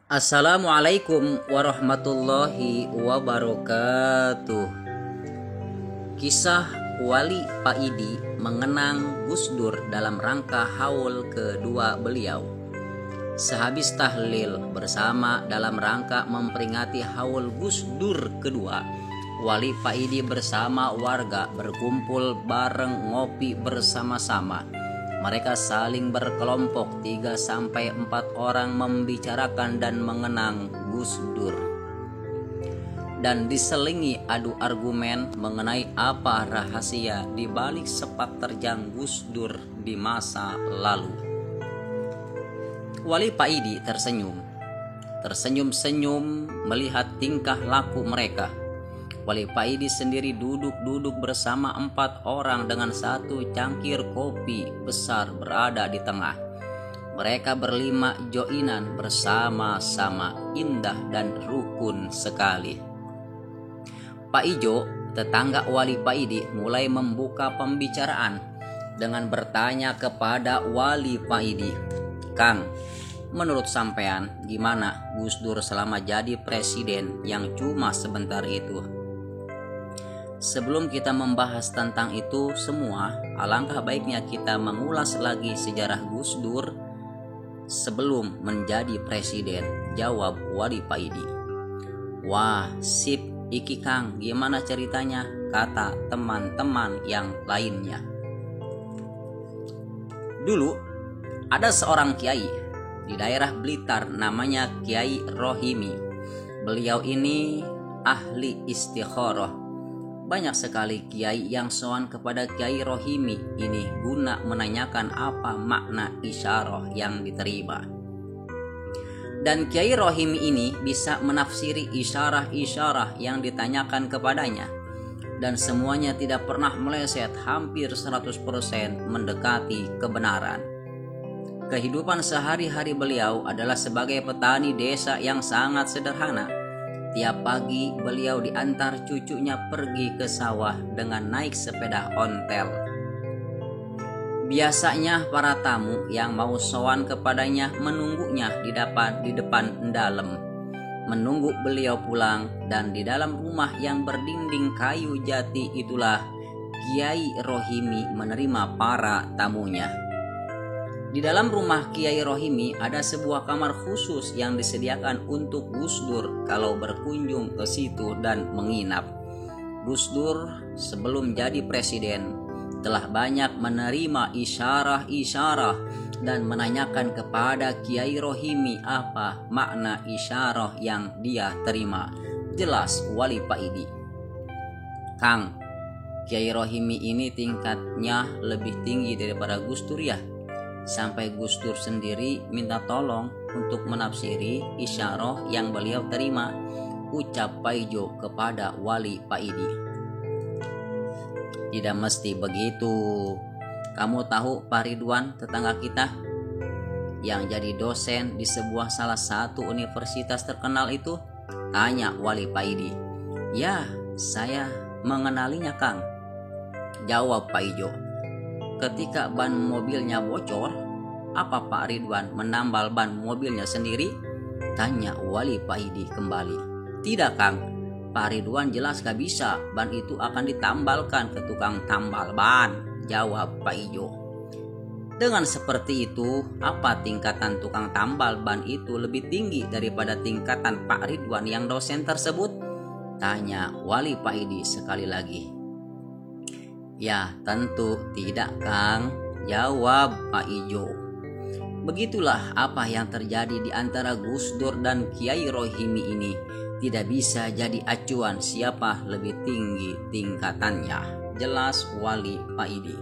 Assalamualaikum warahmatullahi wabarakatuh. Kisah Wali Paidi mengenang Gus Dur dalam rangka haul kedua beliau. Sehabis tahlil bersama dalam rangka memperingati haul Gus Dur kedua, Wali Paidi bersama warga berkumpul bareng ngopi bersama-sama. Mereka saling berkelompok 3-4 orang membicarakan dan mengenang Gus Dur. Dan diselingi adu argumen mengenai apa rahasia di balik sepak terjang Gus Dur di masa lalu. Wali Paidi tersenyum melihat tingkah laku mereka. Wali Paidi sendiri duduk bersama 4 orang dengan satu cangkir kopi besar berada di tengah. Mereka berlima joinan bersama-sama, indah dan rukun sekali. Pak Ijo, tetangga Wali Paidi, mulai membuka pembicaraan dengan bertanya kepada Wali Paidi, "Kang, menurut sampean gimana Gus Dur selama jadi presiden yang cuma sebentar itu?" Sebelum kita membahas tentang itu semua, alangkah baiknya kita mengulas lagi sejarah Gus Dur sebelum menjadi presiden, jawab Wali Paidi. "Wah, sip iki Kang, gimana ceritanya?" kata teman-teman yang lainnya. Dulu ada seorang kiai di daerah Blitar namanya Kiai Rohimi. Beliau ini ahli istikharah. Banyak sekali kiai yang sowan kepada Kiai Rohimi ini guna menanyakan apa makna isyarah yang diterima. Dan Kiai Rohimi ini bisa menafsiri isyarah-isyarah yang ditanyakan kepadanya. Dan semuanya tidak pernah meleset, hampir 100% mendekati kebenaran. Kehidupan sehari-hari beliau adalah sebagai petani desa yang sangat sederhana. Tiap pagi beliau diantar cucunya pergi ke sawah dengan naik sepeda ontel. Biasanya para tamu yang mau sowan kepadanya menunggunya di depan dalem, menunggu beliau pulang, dan di dalam rumah yang berdinding kayu jati itulah Kiai Rohimi menerima para tamunya. Di dalam rumah Kiai Rohimi ada sebuah kamar khusus yang disediakan untuk Gus Dur kalau berkunjung ke situ dan menginap. Gus Dur sebelum jadi presiden telah banyak menerima isyarah-isyarah dan menanyakan kepada Kiai Rohimi apa makna isyarah yang dia terima. Jelas Wali Paidi. "Kang, Kiai Rohimi ini tingkatnya lebih tinggi daripada Gus Dur ya. Sampai Gus Dur sendiri minta tolong untuk menafsiri isyarah yang beliau terima," ucap Paijo kepada Wali Paidi. "Tidak mesti begitu. Kamu tahu Pak Ridwan, tetangga kita, yang jadi dosen di salah satu universitas terkenal itu?" tanya Wali Paidi. "Ya, saya mengenalinya Kang," jawab Paijo. "Ketika ban mobilnya bocor, apa Pak Ridwan menambal ban mobilnya sendiri?" tanya Wali Paidi kembali. "Tidak Kang, Pak Ridwan jelas gak bisa, ban itu akan ditambalkan ke tukang tambal ban," jawab Pak Ijo. "Dengan seperti itu, apa tingkatan tukang tambal ban itu lebih tinggi daripada tingkatan Pak Ridwan yang dosen tersebut?" tanya Wali Paidi sekali lagi. "Ya tentu tidak Kang," jawab Pak Ijo. Begitulah apa yang terjadi di antara Gus Dur dan Kiai Rohimi ini. Tidak bisa jadi acuan siapa lebih tinggi tingkatannya, jelas Wali Paidi.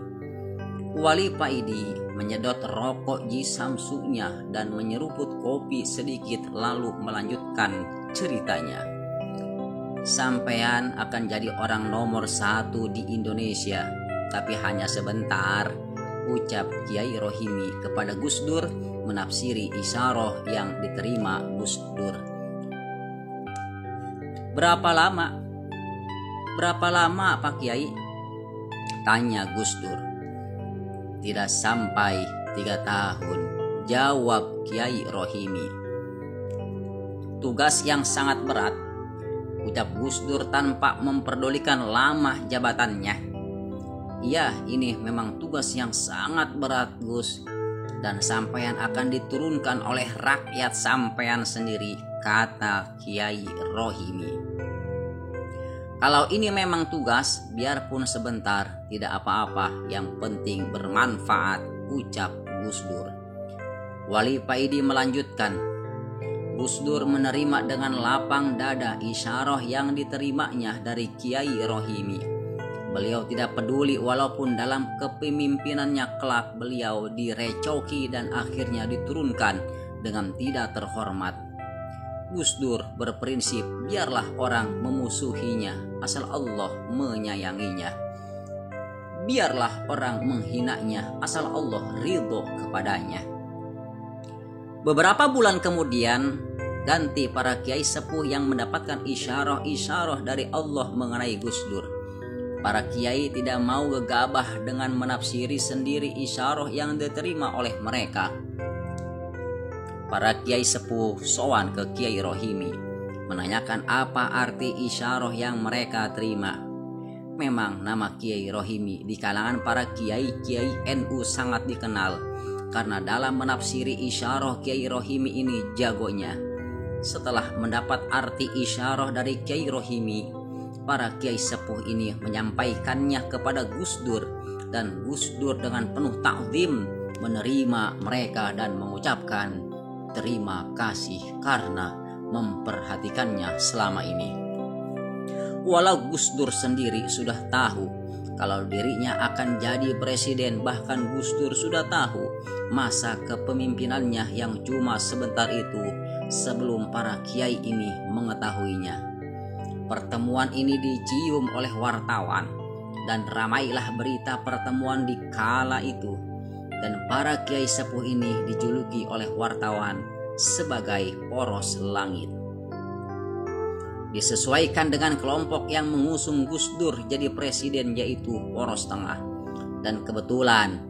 Wali Paidi menyedot rokok jisamsunya dan menyeruput kopi sedikit lalu melanjutkan ceritanya. "Sampean akan jadi orang nomor 1 di Indonesia, tapi hanya sebentar," ucap Kiai Rohimi kepada Gus Dur menafsiri isyarah yang diterima Gus Dur. Berapa lama Pak Kiai?" tanya Gus Dur. "Tidak sampai 3 tahun, jawab Kiai Rohimi. tugas yang sangat berat, ucap Gus Dur tanpa memperdulikan lama jabatannya. Iya, ini memang tugas yang sangat berat, Gus. Dan sampean akan diturunkan oleh rakyat sampean sendiri, kata Kiai Rohimi. Kalau ini memang tugas, biarpun sebentar, tidak apa-apa, yang penting bermanfaat, ucap Gus Dur. Wali Paidi melanjutkan, Gus Dur menerima dengan lapang dada isyarah yang diterimanya dari Kiai Rohimi. Beliau tidak peduli walaupun dalam kepemimpinannya kelak beliau direcoki dan akhirnya diturunkan dengan tidak terhormat. Gus Dur berprinsip biarlah orang memusuhinya asal Allah menyayanginya. Biarlah orang menghinanya asal Allah ridho kepadanya. Beberapa bulan kemudian ganti para kiai sepuh yang mendapatkan isyarah-isyarah dari Allah mengenai Gus Dur. Para kiai tidak mau gegabah dengan menafsiri sendiri isyarah yang diterima oleh mereka. Para kiai sepuh sowan ke Kiai Rohimi, menanyakan apa arti isyarah yang mereka terima. Memang nama Kiai Rohimi di kalangan para kiai-kiai NU sangat dikenal, karena dalam menafsiri isyarah Kiai Rohimi ini jagonya. Setelah mendapat arti isyarah dari Kiai Rohimi, para kiai sepuh ini menyampaikannya kepada Gus Dur, dan Gus Dur dengan penuh takzim menerima mereka dan mengucapkan terima kasih karena memperhatikannya selama ini. Walau Gus Dur sendiri sudah tahu kalau dirinya akan jadi presiden, bahkan Gus Dur sudah tahu masa kepemimpinannya yang cuma sebentar itu sebelum para kiai ini mengetahuinya. Pertemuan ini dicium oleh wartawan dan ramailah berita pertemuan di kala itu, dan para kiai sepuh ini dijuluki oleh wartawan sebagai poros langit. Disesuaikan dengan kelompok yang mengusung Gus Dur jadi presiden, yaitu poros tengah, dan kebetulan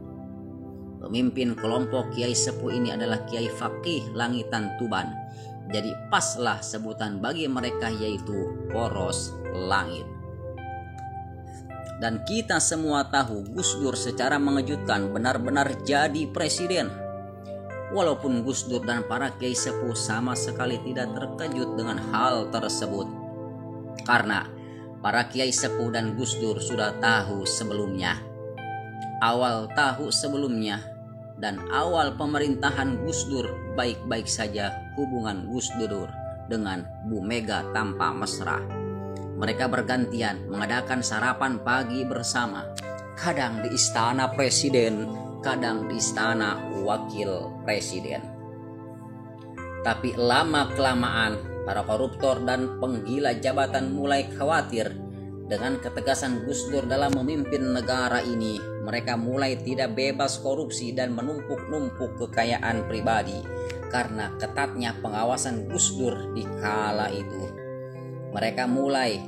pemimpin kelompok kiai sepuh ini adalah Kiai Fakih Langitan Tuban. Jadi paslah sebutan bagi mereka, yaitu poros langit. Dan kita semua tahu Gus Dur secara mengejutkan benar-benar jadi presiden. Walaupun Gus Dur dan para kiai sepuh sama sekali tidak terkejut dengan hal tersebut, karena para kiai sepuh dan Gus Dur sudah tahu sebelumnya. Awal tahu sebelumnya dan awal pemerintahan Gus Dur baik-baik saja hubungan Gus Dur dengan Bu Mega tanpa mesra. Mereka bergantian mengadakan sarapan pagi bersama, kadang di istana presiden, kadang di istana wakil presiden. Tapi lama-kelamaan para koruptor dan penggila jabatan mulai khawatir dengan ketegasan Gus Dur dalam memimpin negara ini. Mereka mulai tidak bebas korupsi dan menumpuk-numpuk kekayaan pribadi karena ketatnya pengawasan Gus Dur di kala itu. Mereka mulai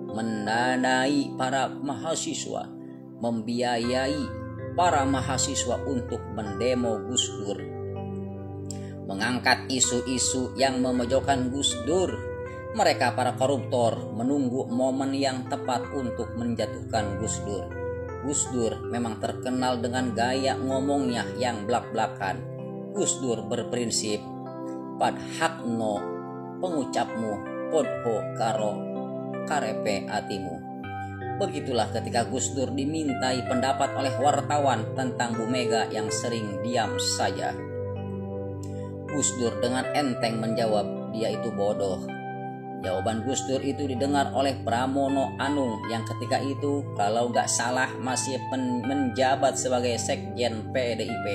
mendanai para mahasiswa, membiayai para mahasiswa untuk mendemo Gus Dur, mengangkat isu-isu yang memojokkan Gus Dur. Mereka para koruptor menunggu momen yang tepat untuk menjatuhkan Gus Dur. Gus Dur memang terkenal dengan gaya ngomongnya yang blak-blakan. Gus Dur berprinsip padhakno pengucapmu podho karo karepe atimu. Begitulah ketika Gus Dur dimintai pendapat oleh wartawan tentang Bu Mega yang sering diam saja. Gus Dur dengan enteng menjawab dia itu bodoh. Jawaban Gus Dur itu didengar oleh Pramono Anung yang ketika itu kalau gak salah masih menjabat sebagai sekjen PDIP.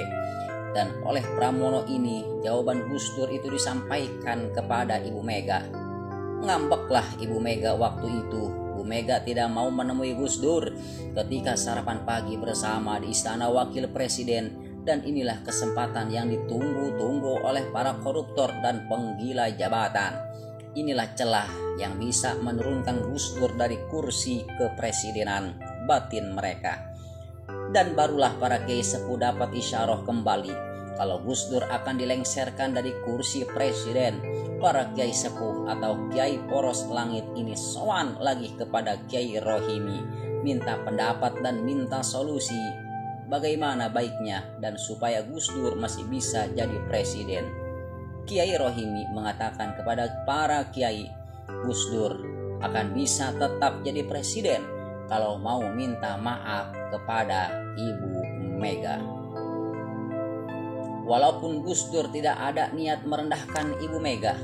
Dan oleh Pramono ini jawaban Gus Dur itu disampaikan kepada Ibu Mega. Ngambeklah Ibu Mega waktu itu. Bu Mega tidak mau menemui Gus Dur ketika sarapan pagi bersama di Istana Wakil Presiden, dan inilah kesempatan yang ditunggu-tunggu oleh para koruptor dan penggila jabatan. Inilah celah yang bisa menurunkan Gus Dur dari kursi kepresidenan batin mereka. Dan barulah para kiai sepuh dapat isyarah kembali kalau Gus Dur akan dilengsarkan dari kursi presiden, para kiai sepuh atau kiai poros langit ini sowan lagi kepada Kiai Rohimi, minta pendapat dan minta solusi bagaimana baiknya dan supaya Gus Dur masih bisa jadi presiden. Kiai Rohimi mengatakan kepada para kiai, Gus Dur akan bisa tetap jadi presiden kalau mau minta maaf kepada Ibu Mega. Walaupun Gus Dur tidak ada niat merendahkan Ibu Mega,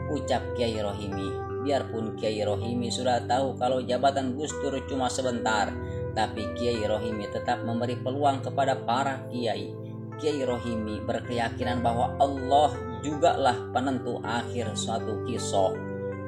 ucap Kiai Rohimi, biarpun Kiai Rohimi sudah tahu kalau jabatan Gus Dur cuma sebentar, tapi Kiai Rohimi tetap memberi peluang kepada para kiai. Kiai Rohimi berkeyakinan bahwa Allah jugalah penentu akhir suatu kisah.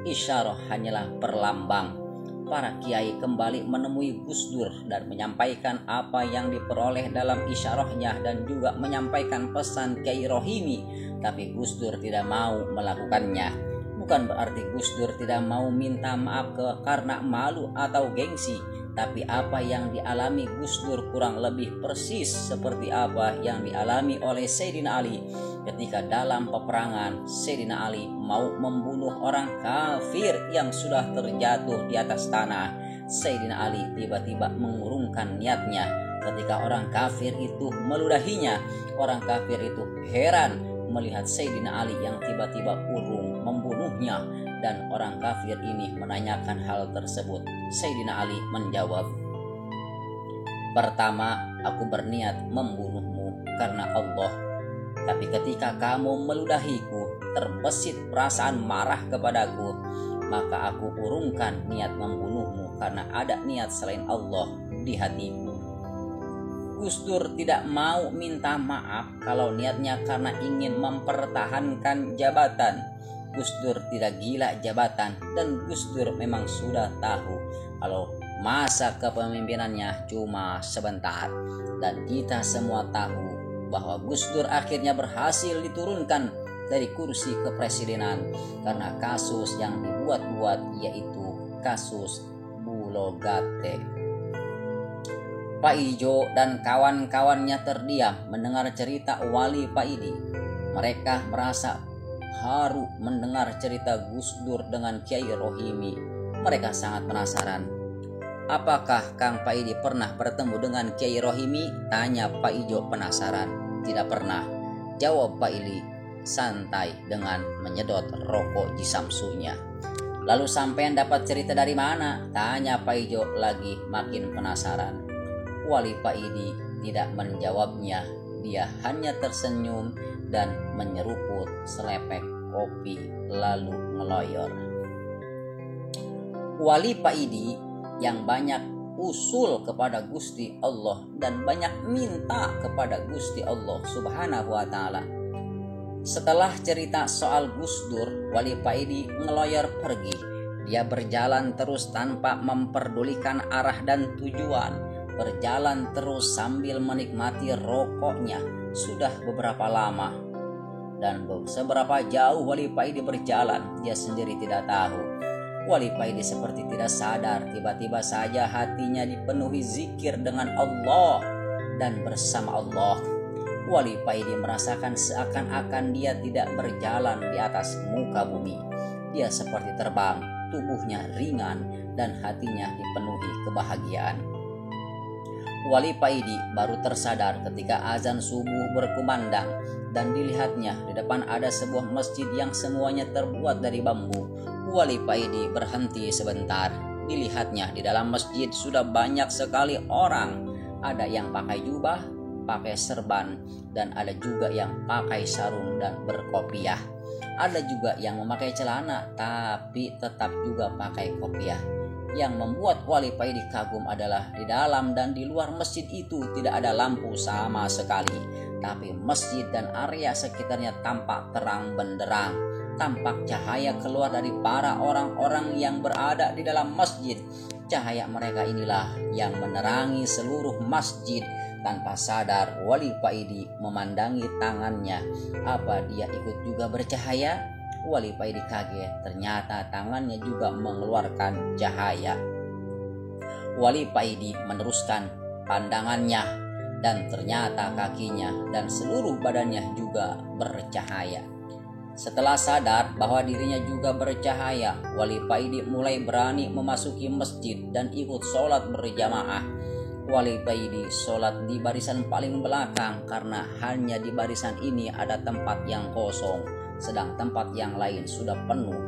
Isyarah hanyalah perlambang. Para kiai kembali menemui Gus Dur dan menyampaikan apa yang diperoleh dalam isyarahnya dan juga menyampaikan pesan Kiai Rohimi, tapi Gus Dur tidak mau melakukannya. Bukan berarti Gus Dur tidak mau minta maaf karena malu atau gengsi, tapi apa yang dialami Gus Dur kurang lebih persis seperti apa yang dialami oleh Sayyidina Ali ketika dalam peperangan Sayyidina Ali mau membunuh orang kafir yang sudah terjatuh di atas tanah. Sayyidina Ali tiba-tiba mengurungkan niatnya ketika orang kafir itu meludahinya. Orang kafir itu heran melihat Sayyidina Ali yang tiba-tiba urung membunuhnya, dan orang kafir ini menanyakan hal tersebut. Sayyidina Ali menjawab, "Pertama, aku berniat membunuhmu karena Allah. Tapi ketika kamu meludahiku, terbesit perasaan marah kepadaku, maka aku urungkan niat membunuhmu karena ada niat selain Allah di hatiku." Gus Dur tidak mau minta maaf kalau niatnya karena ingin mempertahankan jabatan. Gus Dur tidak gila jabatan, dan Gus Dur memang sudah tahu kalau masa kepemimpinannya cuma sebentar. Dan kita semua tahu bahwa Gus Dur akhirnya berhasil diturunkan dari kursi kepresidenan karena kasus yang dibuat-buat, yaitu kasus Bulogate. Pak Ijo dan kawan-kawannya terdiam mendengar cerita Wali Paidi. Mereka merasa haru mendengar cerita Gus Dur dengan Kiai Rohimi. Mereka sangat penasaran. "Apakah Kang Paidi pernah bertemu dengan Kiai Rohimi?" tanya Pak Ijo penasaran. "Tidak pernah," jawab Pak Ili santai dengan menyedot rokok jisamsunya. "Lalu sampean dapat cerita dari mana?" tanya Pak Ijo lagi makin penasaran. Wali Paidi tidak menjawabnya. Dia hanya tersenyum dan menyeruput selepek kopi lalu ngeloyor. Wali Paidi yang banyak usul kepada Gusti Allah dan banyak minta kepada Gusti Allah Subhanahu wa Ta'ala. Setelah cerita soal Gus Dur, Wali Paidi ngeloyor pergi. Dia berjalan terus tanpa memperdulikan arah dan tujuan. Berjalan terus sambil menikmati rokoknya. Sudah beberapa lama, dan seberapa jauh Wali Paidi berjalan, dia sendiri tidak tahu. Wali Paidi seperti tidak sadar, tiba-tiba saja hatinya dipenuhi zikir dengan Allah dan bersama Allah. Wali Paidi merasakan seakan-akan dia tidak berjalan di atas muka bumi. Dia seperti terbang, tubuhnya ringan dan hatinya dipenuhi kebahagiaan. Wali Paidi baru tersadar ketika azan subuh berkumandang dan dilihatnya di depan ada sebuah masjid yang semuanya terbuat dari bambu. Wali Paidi berhenti sebentar. Dilihatnya di dalam masjid sudah banyak sekali orang. Ada yang pakai jubah, pakai serban, dan ada juga yang pakai sarung dan berkopiah. Ada juga yang memakai celana tapi tetap juga pakai kopiah. Yang membuat Wali Paidi kagum adalah di dalam dan di luar masjid itu tidak ada lampu sama sekali, tapi masjid dan area sekitarnya tampak terang benderang. Tampak cahaya keluar dari para orang-orang yang berada di dalam masjid. Cahaya mereka inilah yang menerangi seluruh masjid. Tanpa sadar Wali Paidi memandangi tangannya. Apa dia ikut juga bercahaya? Wali Paidi kaget, ternyata tangannya juga mengeluarkan cahaya. Wali Paidi meneruskan pandangannya dan ternyata kakinya dan seluruh badannya juga bercahaya. Setelah sadar bahwa dirinya juga bercahaya, Wali Paidi mulai berani memasuki masjid dan ikut sholat berjamaah. Wali Paidi sholat di barisan paling belakang karena hanya di barisan ini ada tempat yang kosong, sedang tempat yang lain sudah penuh.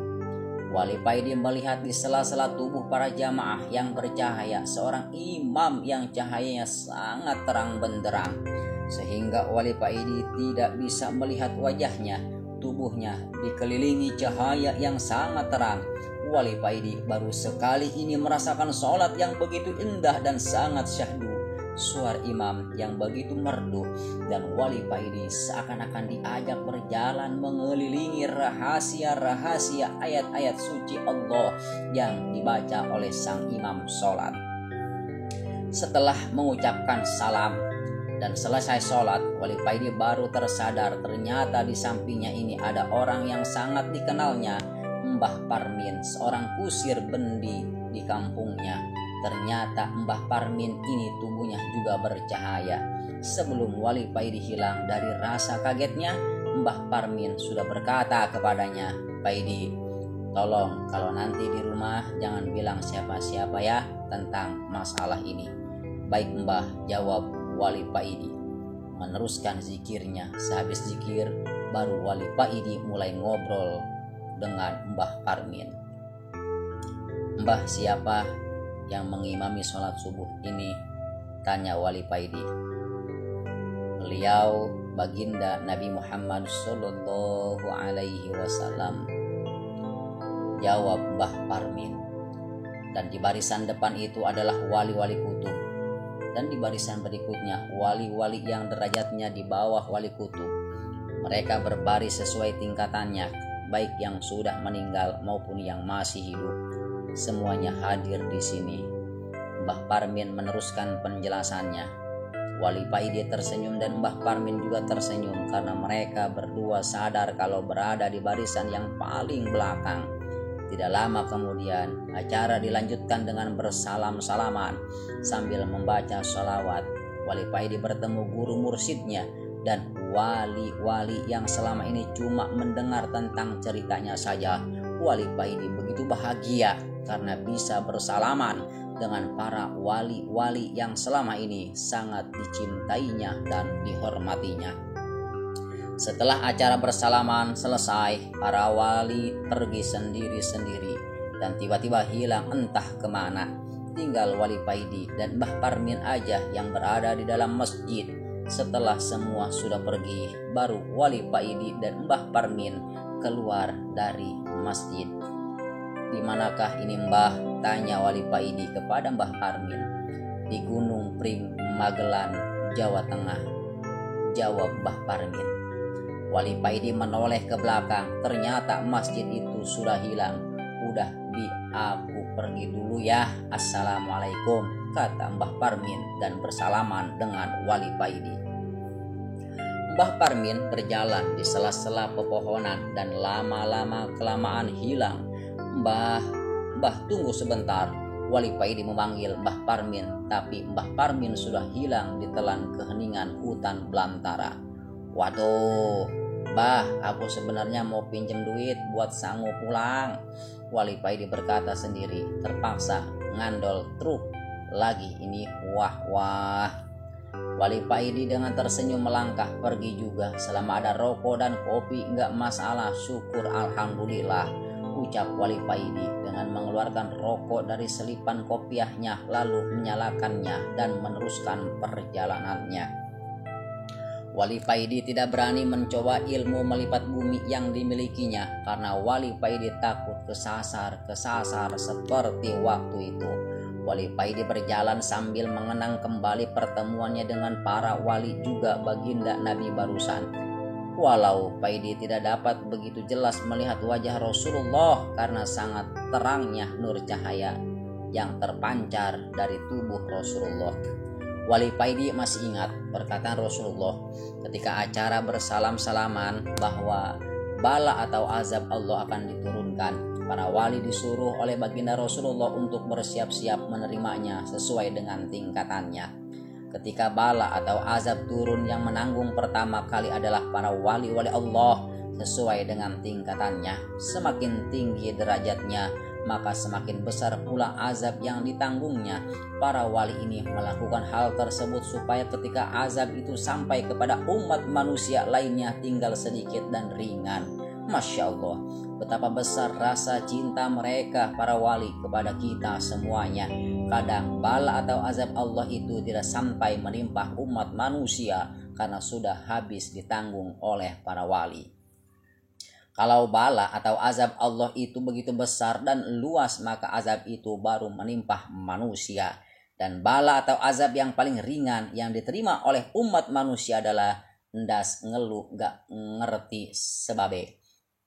Wali Paidi melihat di sela-sela tubuh para jamaah yang bercahaya seorang imam yang cahayanya sangat terang benderang, sehingga Wali Paidi tidak bisa melihat wajahnya. Tubuhnya dikelilingi cahaya yang sangat terang. Wali Paidi baru sekali ini merasakan sholat yang begitu indah dan sangat syahdu, suara imam yang begitu merdu, dan Wali Paidi seakan-akan diajak berjalan mengelilingi rahasia-rahasia ayat-ayat suci Allah yang dibaca oleh sang imam sholat. Setelah mengucapkan salam dan selesai sholat, Wali Paidi baru tersadar ternyata di sampingnya ini ada orang yang sangat dikenalnya, Mbah Parmin, seorang kusir bendi di kampungnya. Ternyata Mbah Parmin ini tubuhnya juga bercahaya. Sebelum Wali Paidi hilang dari rasa kagetnya, Mbah Parmin sudah berkata kepadanya, "Paidi, tolong kalau nanti di rumah jangan bilang siapa-siapa ya tentang masalah ini." "Baik Mbah," jawab Wali Paidi. Meneruskan zikirnya. Sehabis zikir, baru Wali Paidi mulai ngobrol dengan Mbah Parmin. "Mbah, siapa yang mengimami sholat subuh ini?" tanya Wali Paidi. "Beliau baginda Nabi Muhammad Sallallahu Alaihi Wasallam," jawab Mbah Parmin. "Dan di barisan depan itu adalah wali-wali kutub, dan di barisan berikutnya wali-wali yang derajatnya di bawah wali kutub. Mereka berbaris sesuai tingkatannya, baik yang sudah meninggal maupun yang masih hidup. Semuanya hadir di sini." Mbah Parmin meneruskan penjelasannya. Wali Paidi tersenyum dan Mbah Parmin juga tersenyum karena mereka berdua sadar kalau berada di barisan yang paling belakang. Tidak lama kemudian, acara dilanjutkan dengan bersalam-salaman sambil membaca sholawat. Wali Paidi bertemu guru mursyidnya dan wali-wali yang selama ini cuma mendengar tentang ceritanya saja. Wali Paidi begitu bahagia karena bisa bersalaman dengan para wali-wali yang selama ini sangat dicintainya dan dihormatinya. Setelah acara bersalaman selesai, para wali pergi sendiri-sendiri dan tiba-tiba hilang entah kemana. Tinggal Wali Paidi dan Mbah Parmin aja yang berada di dalam masjid. Setelah semua sudah pergi, baru Wali Paidi dan Mbah Parmin keluar dari masjid. "Di manakah ini Mbah?" tanya Wali Paidi kepada Mbah Parmin. "Di Gunung Pring, Magelan, Jawa Tengah," jawab Mbah Parmin. Wali Paidi menoleh ke belakang, ternyata masjid itu sudah hilang. "Udah Bi, aku pergi dulu ya. Assalamualaikum," kata Mbah Parmin dan bersalaman dengan Wali Paidi. Mbah Parmin berjalan di sela-sela pepohonan dan lama-lama kelamaan hilang. Mbah, tunggu sebentar." Wali Paidi memanggil Mbah Parmin, tapi Mbah Parmin sudah hilang di telan keheningan hutan belantara. "Waduh, Mbah, aku sebenarnya mau pinjam duit buat sanggup pulang," Wali Paidi berkata sendiri, terpaksa ngandol truk lagi ini. Wah. Wali Paidi dengan tersenyum melangkah pergi juga. "Selama ada rokok dan kopi enggak masalah, syukur alhamdulillah," ucap Wali Paidi dengan mengeluarkan rokok dari selipan kopiahnya lalu menyalakannya dan meneruskan perjalanannya. Wali Paidi tidak berani mencoba ilmu melipat bumi yang dimilikinya karena Wali Paidi takut kesasar seperti waktu itu. Wali Paidi berjalan sambil mengenang kembali pertemuannya dengan para wali juga baginda Nabi barusan. Walau Paidi tidak dapat begitu jelas melihat wajah Rasulullah karena sangat terangnya nur cahaya yang terpancar dari tubuh Rasulullah. Wali Paidi masih ingat perkataan Rasulullah ketika acara bersalam-salaman bahwa bala atau azab Allah akan diturunkan. Para wali disuruh oleh baginda Rasulullah untuk bersiap-siap menerimanya sesuai dengan tingkatannya. Ketika bala atau azab turun, yang menanggung pertama kali adalah para wali-wali Allah sesuai dengan tingkatannya. Semakin tinggi derajatnya, maka semakin besar pula azab yang ditanggungnya. Para wali ini melakukan hal tersebut supaya ketika azab itu sampai kepada umat manusia lainnya tinggal sedikit dan ringan. Masya Allah, betapa besar rasa cinta mereka para wali kepada kita semuanya. Kadang bala atau azab Allah itu tidak sampai menimpa umat manusia karena sudah habis ditanggung oleh para wali. Kalau bala atau azab Allah itu begitu besar dan luas, maka azab itu baru menimpa manusia. Dan bala atau azab yang paling ringan yang diterima oleh umat manusia adalah ndas ngeluh gak ngerti sebabe.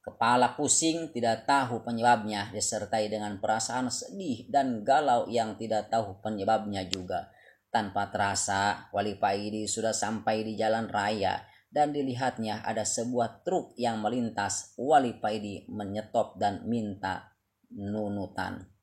Kepala pusing tidak tahu penyebabnya, disertai dengan perasaan sedih dan galau yang tidak tahu penyebabnya juga. Tanpa terasa, Wali Paidi sudah sampai di jalan raya dan dilihatnya ada sebuah truk yang melintas. Wali Paidi menyetop dan minta nunutan.